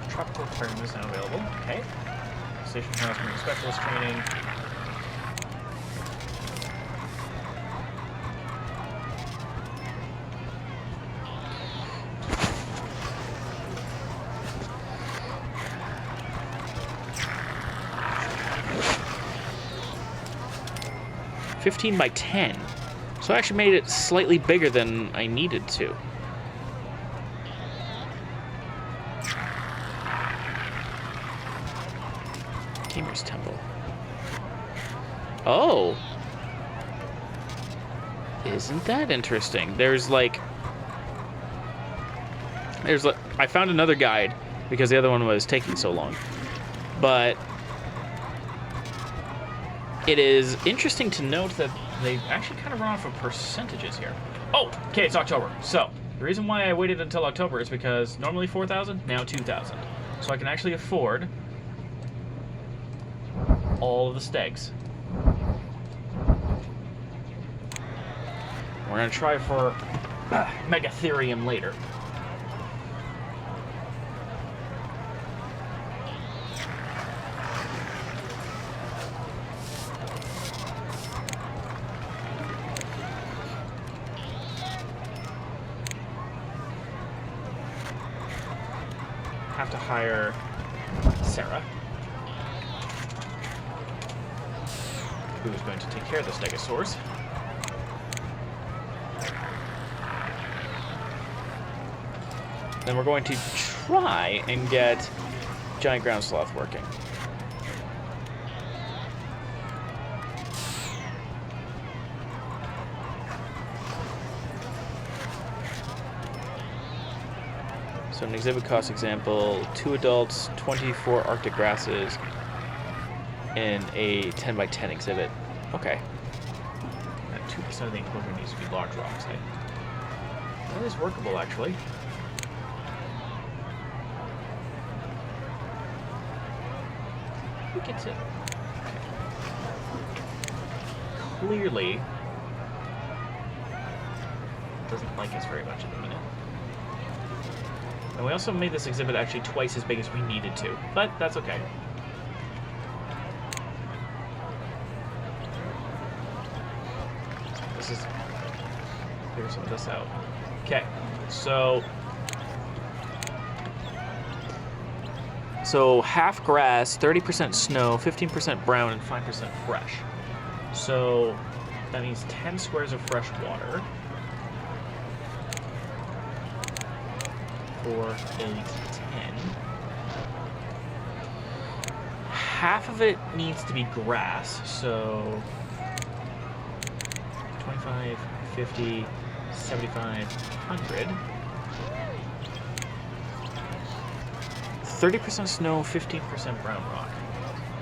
Tropical aquarium is now available. Okay. Station House Marine Specialist training. $15 by $10. So I actually made it slightly bigger than I needed to. Gamer's Temple. Oh! Isn't that interesting? I found another guide because the other one was taking so long. But it is interesting to note that they actually kind of run off of percentages here. Oh, okay, it's October. So the reason why I waited until October is because normally 4,000, now 2,000. So I can actually afford all of the steaks. We're gonna try for Megatherium later. Have to hire Sarah, who is going to take care of the stegosaurs. Then we're going to try and get giant ground sloth working. So an exhibit cost example, 2 adults, 24 Arctic grasses, and a 10 by 10 exhibit. Okay. And 2% of the enclosure needs to be large rocks, eh? That is workable, actually. Who gets it? Okay. Clearly doesn't like us very much at the minute. And we also made this exhibit actually twice as big as we needed to, but that's okay. This is... figure some of this out. Okay, so half grass, 30% snow, 15% brown, and 5% fresh. So that means 10 squares of fresh water. 4, 8, 10. Half of it needs to be grass, so 25, 50, 75, 100. 30% snow, 15% brown rock.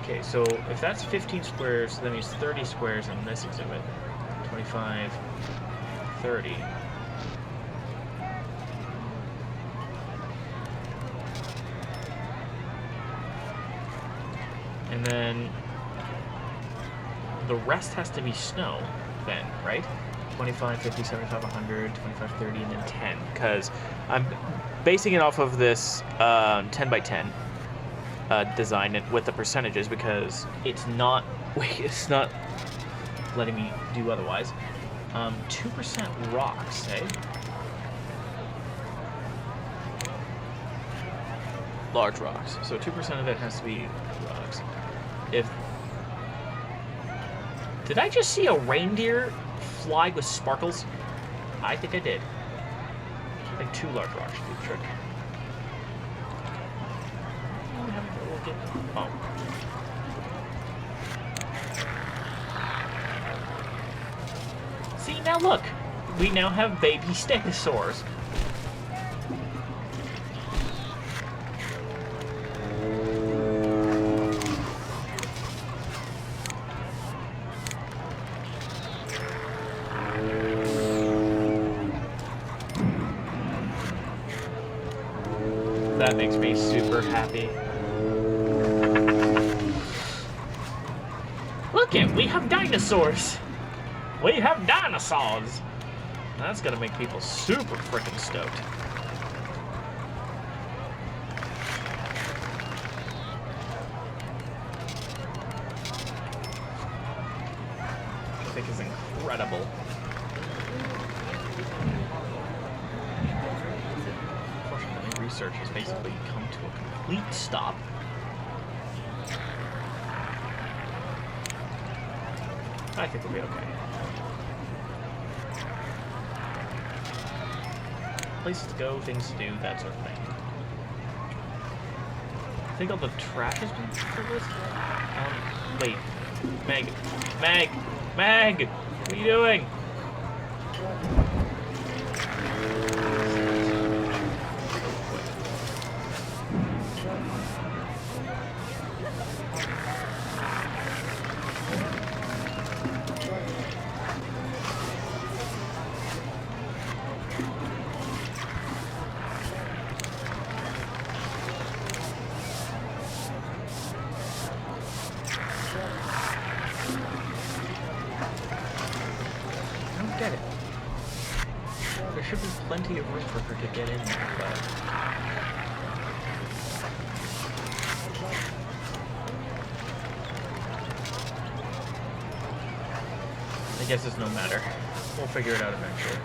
Okay, so if that's 15 squares, that means 30 squares in this exhibit. 25, 30. And then the rest has to be snow then, right? 25, 50, 75, 100, 25, 30, and then 10. Because I'm basing it off of this 10 by 10 design with the percentages, because it's not letting me do otherwise. 2% rocks, eh? Large rocks. So 2% of it has to be rocks. Did I just see a reindeer fly with sparkles? I think I did. I think 2 large rocks should do the trick. Oh. See, now look. We now have baby stegosaurs. That makes me super happy. Look it, we have dinosaurs. We have dinosaurs. That's gonna make people super freaking stoked. Which I think is incredible. Unfortunately, research has basically come to a complete stop. I think we'll be okay. Places to go, things to do, that sort of thing. I think all the trash has been covered. Wait. Meg! What are you doing? Get it. There should be plenty of room for her to get in there, but I guess it's no matter. We'll figure it out eventually.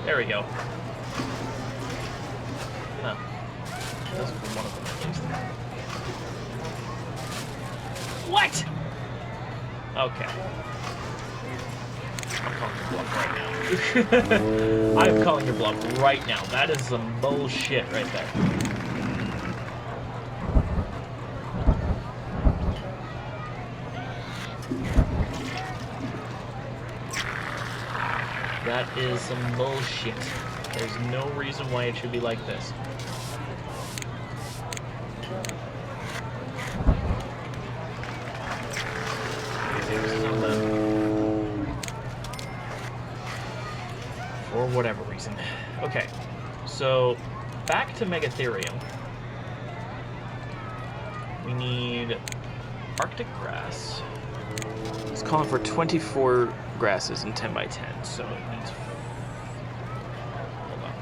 There we go. No. That's one of them at least. What? Okay. I'm calling your bluff right now. I'm calling your bluff right now. That is some bullshit right there. That is some bullshit. There's no reason why it should be like this. For whatever reason. Okay, so back to Megatherium. We need Arctic grass. It's calling for 24 grasses and 10 by 10, so it needs, hold on,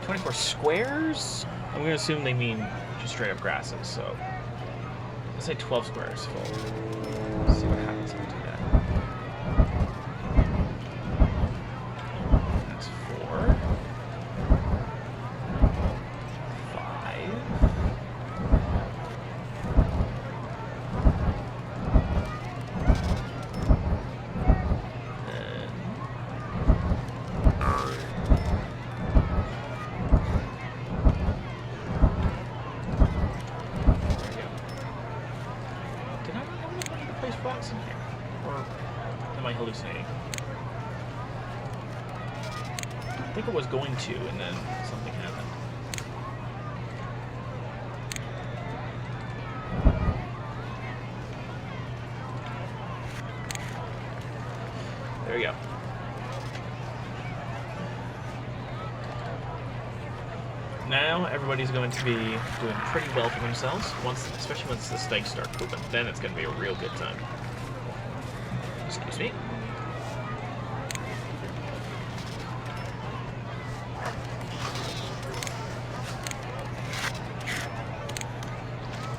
24 squares? I'm gonna assume they mean just straight up grasses, so let's say 12 squares full. Let's see what happens if we do that. That's 4, 5, Or am I hallucinating? I think it was going to, and then something happened. There we go. Now everybody's going to be doing pretty well for themselves, especially once the snakes start pooping. Then it's going to be a real good time. Excuse me.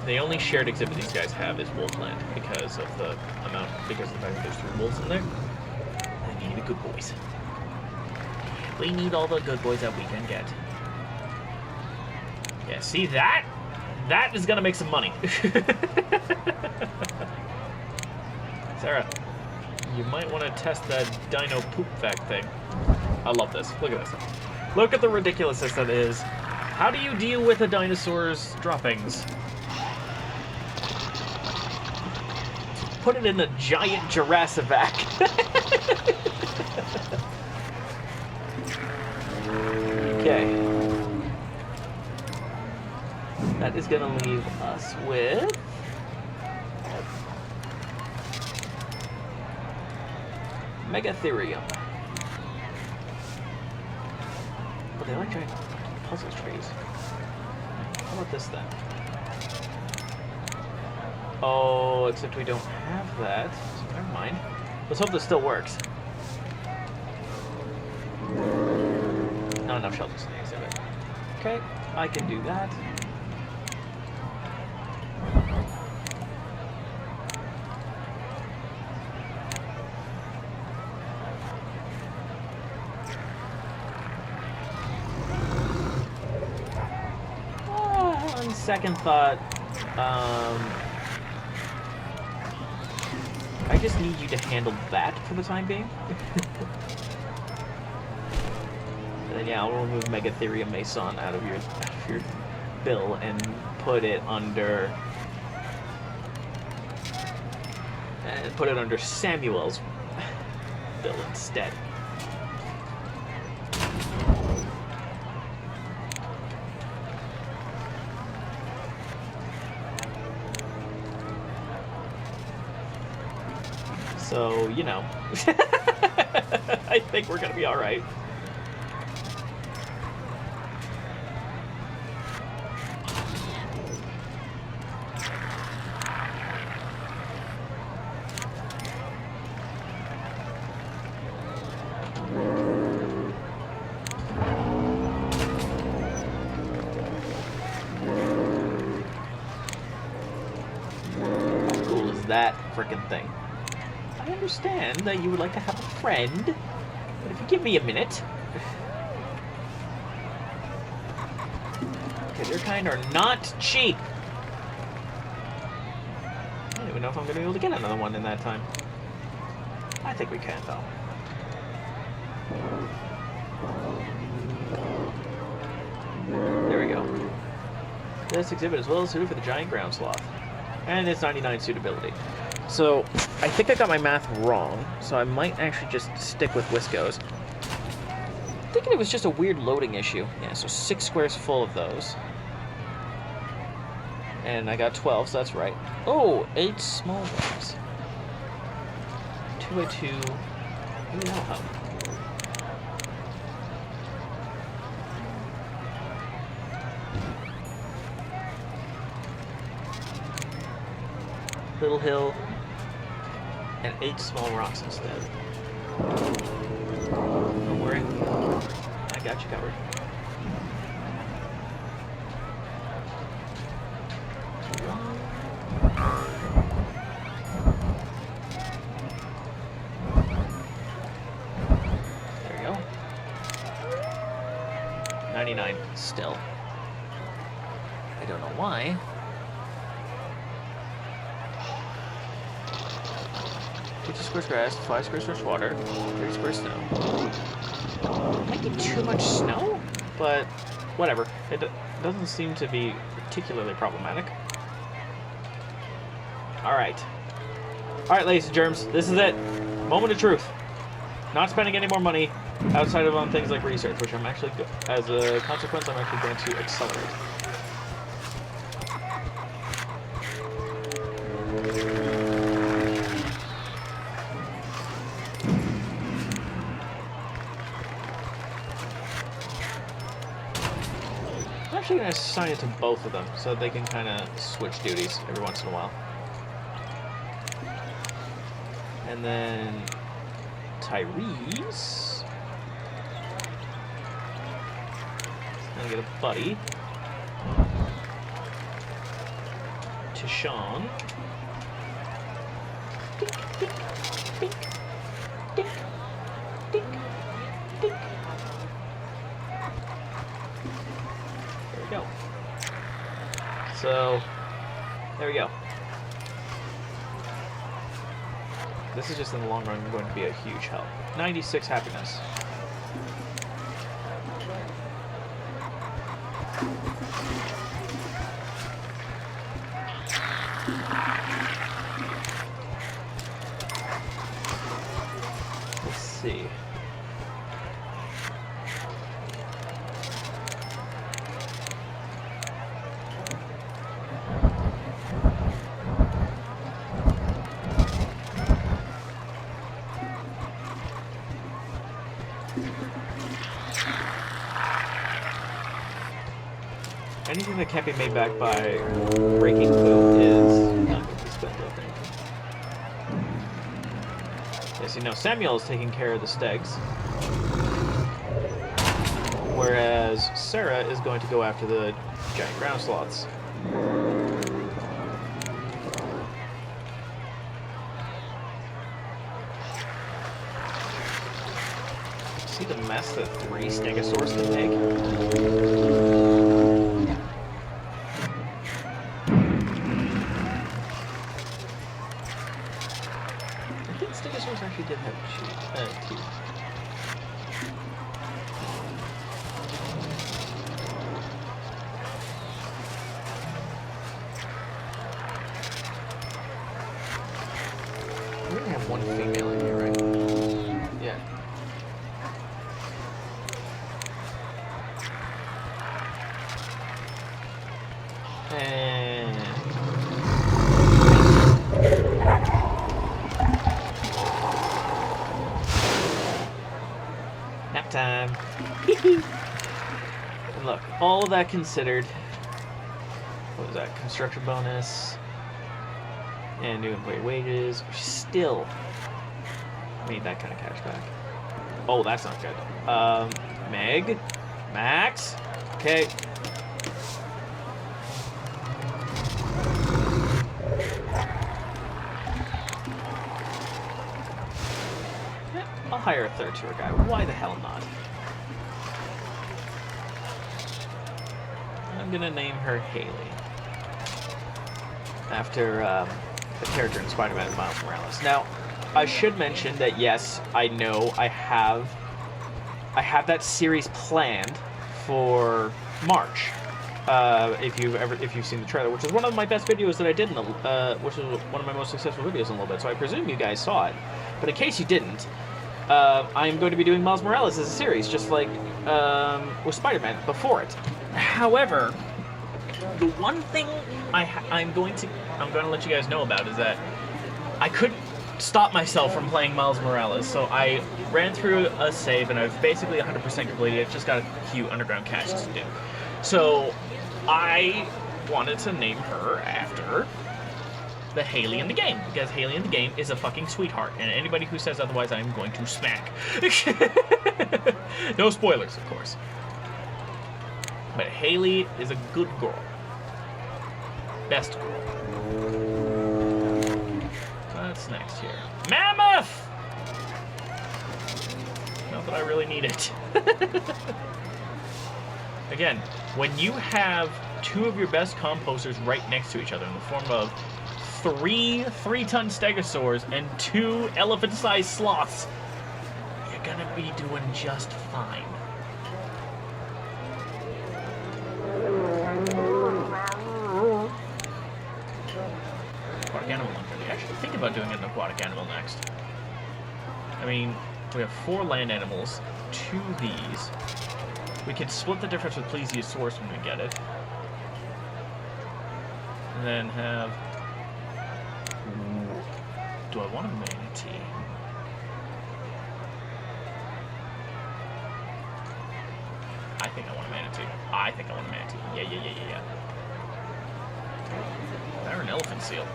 The only shared exhibit these guys have is Wolfland because of the fact that there's 3 wolves in there. They need the good boys. We need all the good boys that we can get. Yeah, see that? That is gonna make some money. Sarah, you might want to test that dino poop fact thing. I love this. Look at this. Look at the ridiculousness that is. How do you deal with a dinosaur's droppings? Put it in a giant Jurassivac. Okay. That is going to leave us with... Megatherium. But they like giant puzzle trees. How about this then? Oh, except we don't have that. So never mind. Let's hope this still works. Not enough shelters in the exhibit. Okay, I can do that. On second thought, I just need you to handle that for the time being. And then yeah, I'll remove Megatherium Mason out of your bill and put it under Samuel's bill instead. So, you know, I think we're going to be all right. How cool is that frickin' thing? I understand that you would like to have a friend, but if you give me a minute... Okay, their kind are not cheap! I don't even know if I'm going to be able to get another one in that time. I think we can, though. There we go. This exhibit is well suited for the giant ground sloth. And it's 99 suitability. So, I think I got my math wrong, so I might actually just stick with Wisco's. I'm thinking it was just a weird loading issue. Yeah, so 6 squares full of those. And I got 12, so that's right. Oh, 8 small ones. 2 by 2. Ooh, that'll help. Little hill. And 8 small rocks instead. Don't worry. I got you covered. There we go. 99 still. I don't know why. 50 squares grass, 5 squares fresh water, 30 squares snow. Might be too much snow, but whatever. It doesn't seem to be particularly problematic. Alright. Alright, ladies and germs, this is it. Moment of truth. Not spending any more money outside of on things like research, which I'm actually, as a consequence, I'm actually going to accelerate. I'm actually going to assign it to both of them so that they can kind of switch duties every once in a while. And then Tyrese. Gonna get a buddy. Tishawn. Dink, dink, dink, dink, dink, dink. There we go. So, there we go. This is just in the long run going to be a huge help. 96 happiness. Let's see. Anything that can't be made back by breaking food is not going to be spent, I think. Yes, you know, Samuel is taking care of the stegs. Whereas Sarah is going to go after the giant ground sloths. See the mess that 3 stegosaurs can make? Stegosaurs actually did have teeth. We only have one female in here, right? Yeah. And nap time. And look, all of that considered, what was that? Construction bonus and new employee wages, which still made that kind of cash back. Oh, that's not good. Meg, Max, okay. I'll hire a third tour guide. Why the hell not? I'm gonna name her Haley. After the character in Spider-Man and Miles Morales. Now, I should mention that yes, I know I have that series planned for March. If you've seen the trailer, which is one of my best videos that I did which is one of my most successful videos in a little bit. So I presume you guys saw it. But in case you didn't, I'm going to be doing Miles Morales as a series, just like with Spider-Man before it. However, the one thing I'm going to let you guys know about is that I couldn't stop myself from playing Miles Morales, so I ran through a save and I've basically 100% completed it. Just got a few underground caches to do. So I wanted to name her after the Haley in the game, because Haley in the game is a fucking sweetheart, and anybody who says otherwise, I'm going to smack. No spoilers, of course. But Haley is a good girl. Best girl. What's next here? Mammoth! Not that I really need it. Again, when you have 2 of your best composters right next to each other in the form of 3 3-ton stegosaurs and 2 elephant-sized sloths, you're gonna be doing just fine. Park animal 130, actually. think about doing an aquatic animal next. I mean, we have 4 land animals, 2 of these. We could split the difference with plesiosaurus when we get it. And then have... Ooh, do I want a manatee? I think I want a manatee. I think I want a manatee. Yeah. Or an elephant seal.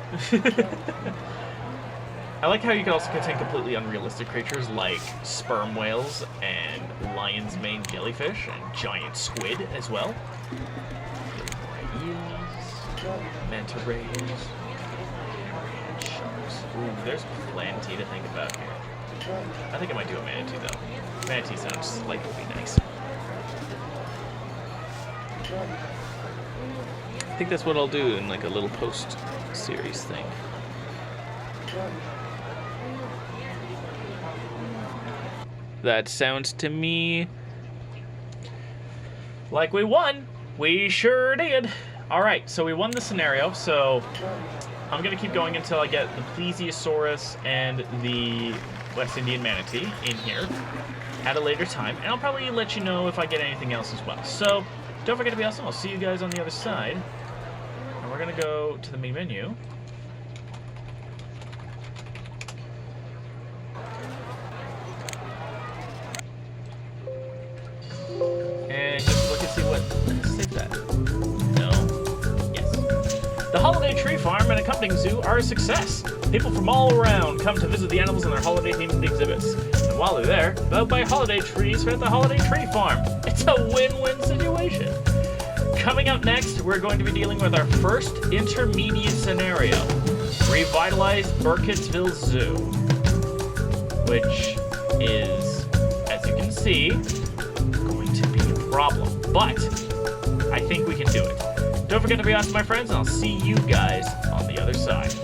I like how you can also contain completely unrealistic creatures like sperm whales and lion's mane jellyfish and giant squid as well. Eels, manta rays, sharks. Ooh, there's plenty to think about here. I think I might do a manatee though. Manatee sounds like it would be nice. I think that's what I'll do in like a little post-series thing. That sounds to me like we won. We sure did. Alright, so we won the scenario, so I'm going to keep going until I get the plesiosaurus and the West Indian manatee in here at a later time, and I'll probably let you know if I get anything else as well. So, don't forget to be awesome. I'll see you guys on the other side. And we're going to go to the main menu. And just look and see what... Save that. No. Yes. The Holiday Tree Farm and accompanying zoo are a success. People from all around come to visit the animals in their holiday-themed exhibits. And while they're there, they'll buy holiday trees at the Holiday Tree Farm. It's a win-win situation. Coming up next, we're going to be dealing with our first intermediate scenario. Revitalize Burkittsville Zoo. Which is, as you can see, going to be a problem. But I think we can do it. Don't forget to be awesome, my friends, and I'll see you guys on the other side.